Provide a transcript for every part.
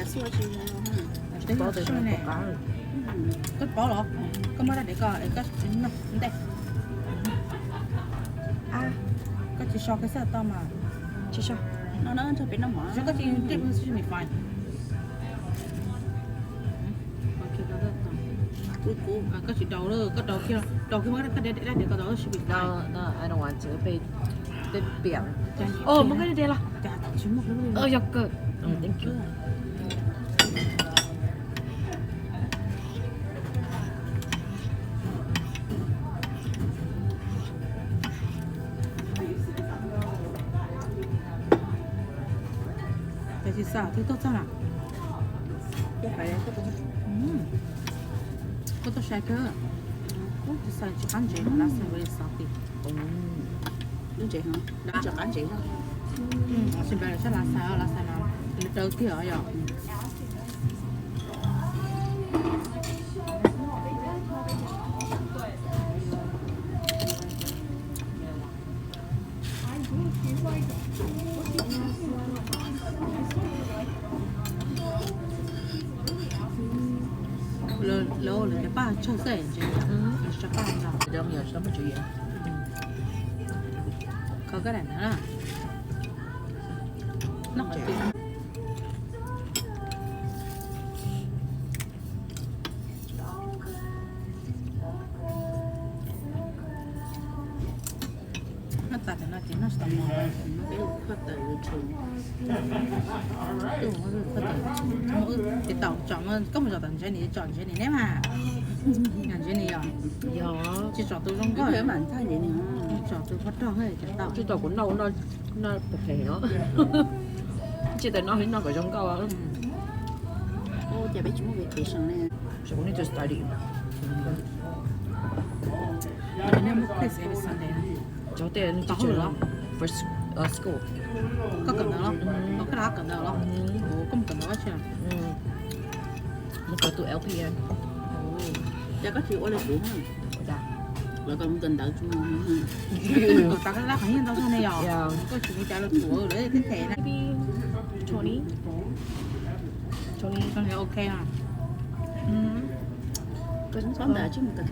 xua chứ Đấy bỏ từ nó này. có. Cất bỏ rồi. Có mới để coi để cất nó đây. À, có chỉ so cái sao to mà. Chứ sao? nó cho biết nó mở Chứ có chỉ tiếp nó chỉ mình phải. cú Có chỉ đầu nữa, có đầu kia mới cái để có đầu chỉ bị phải. No, I don't want to.被扁。哦，冇跟你哋啦。全部都哦，有個。Thank you。这是啥？这都咋啦？cái phải cái tôi我都晒个，我就晒只干净，那是为啥的？nó chị hả đã cho bán chị đó xin bè là sẽ là sao nào? Đầu tiên ở rồi. Lâu là cái ba cho dễ chứ. Chắc ba nào. Trong giờ sao mới chịu vậy? Có cái này nữa là nó chỉ nó tạt nó chỉ nó sầm màu nó bé phát từ trường thì tàu chọn có một giờ tận cái này chọn cái này nè mà ngàn cái này rồi Dạ. chỉ chọn tôi không cái có phải mạnh thay vậy nè chọn tôi phát trò hay chọn tàu Chứ tao cũng đâu nó bực hề nó. Chỉ tại nó thì nó có trong câu á. ô chả biết chúng về kỹ sang này So we need to study. mình nên một place every Sunday Cháu tiền Tao teacher hiểu lắm. For school. có cần đâu không có cái đó cần đâu không ủa có một cần đâu chứ Nó có tụi LPN. chả có chịu ở đây đúng không Dạ. là còn tình đợi chúng còn tao cái đó phải hiện đâu sau này rồi Yeah. có chuyện trả lời của để cái thẻ này Maybe 20. 20. con thấy ok à có sống đợi chứ một tình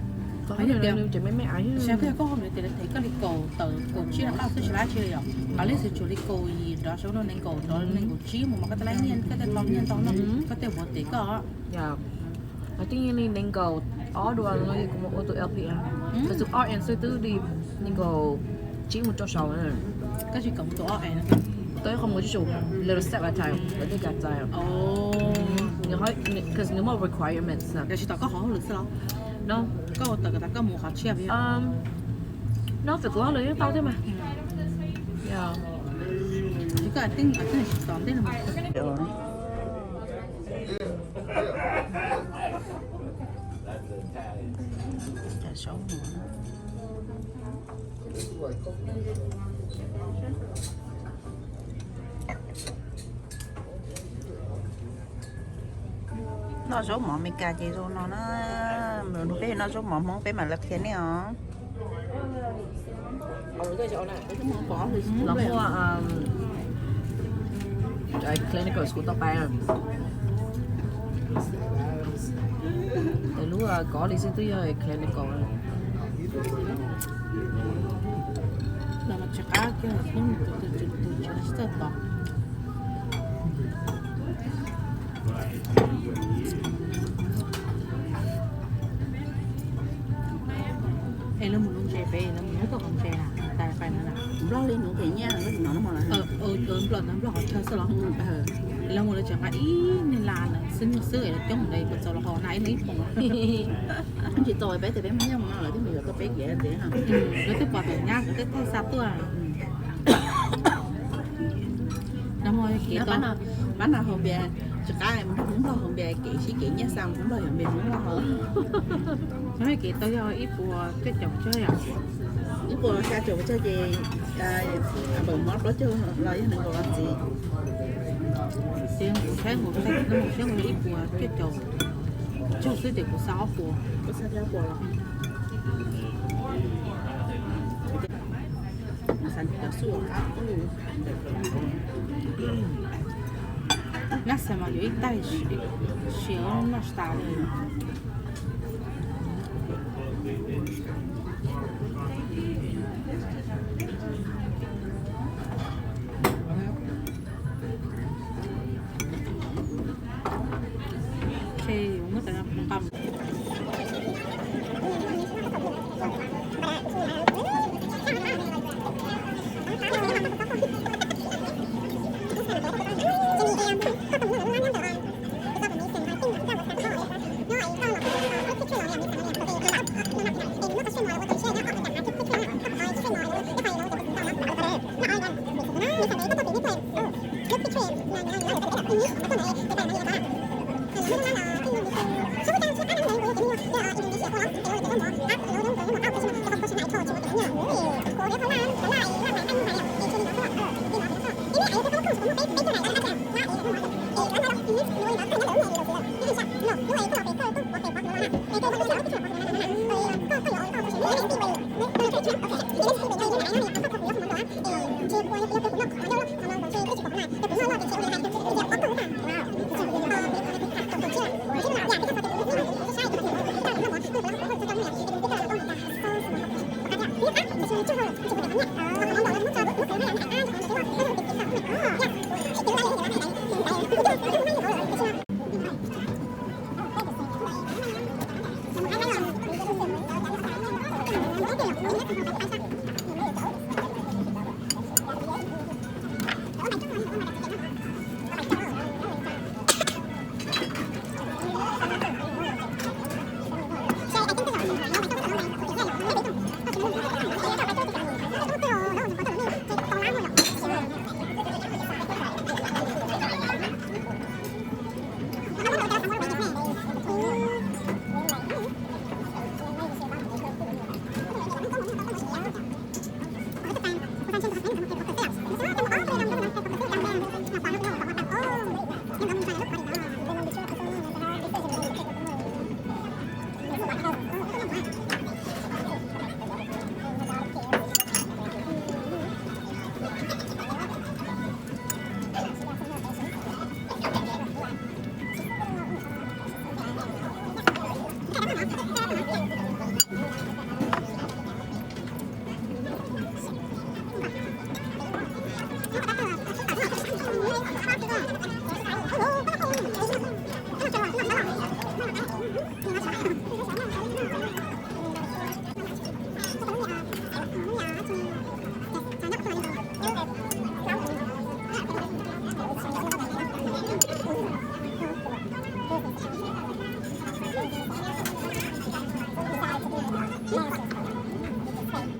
Có Mấy giờ nhiều đều? chỉ mấy ái. xem cái có hôm nay thì thấy cái lịch cầu từ cầu chi là bao nhiêu lá chơi rồi ở đây sẽ chủ lịch cầu gì đó số nó nên cầu đó nên cầu chi mà cái lấy nhiên cái tên tao nhiên tao nó cái tên một tí có Yeah. I think you need go all the way like como auto LPN. Because to art and so tứ đi go chỉ một chỗ sầu nữa. cái gì cộng tổ này Tới không có chỗ little step at a time. Để đi gạt dài. ồ You hỏi because no more requirements. cái gì tao có hỏi được sao No. có một tờ có một họ chia với Nó phải có lấy tao thế mà. Yeah. chỉ có tiếng tóm đấy là rồi chả sống nữa nó số mỏ mình cà chị rồi nó mình biết nó số mỏ món bé mà lật thế này hả Ở cái chỗ này. cái món bỏ thì Nó mua cái clinical school tao bay. Từ lúc có đi xin tới clinical. là một chắc cái không từ rất to em là một lông chè về là một cái con chè là tại phải là lo lên nữa thì nha nó mà là lần nó bỏ chơi sao là một lần chẳng phải ý nên là xin một sữa là trong đây còn sau là họ nãy lấy phòng anh chị tôi bé thì bé mấy ông nó lại cái miệng tôi bé dễ thế hả nó tiếp vào từ nhá cái thay sao tôi à nó thôi kỹ nó bán nào hôm bè chắc cái em cũng lo hôm bè kỹ sĩ kỹ nhá xong cũng lo hôm bè cũng lo hơn nó mới kỹ tôi cho ít của cái chồng chơi à ít của cha chồng chơi gì bờ mót đó chưa lo với nó làm gì tiếng của thế một cái nó một cái ít của cái chồng chồng cái tiền của sáu của có sao ra của sản xuất sủa áo 那什么有一袋雪那是大的。OK，我们等下放。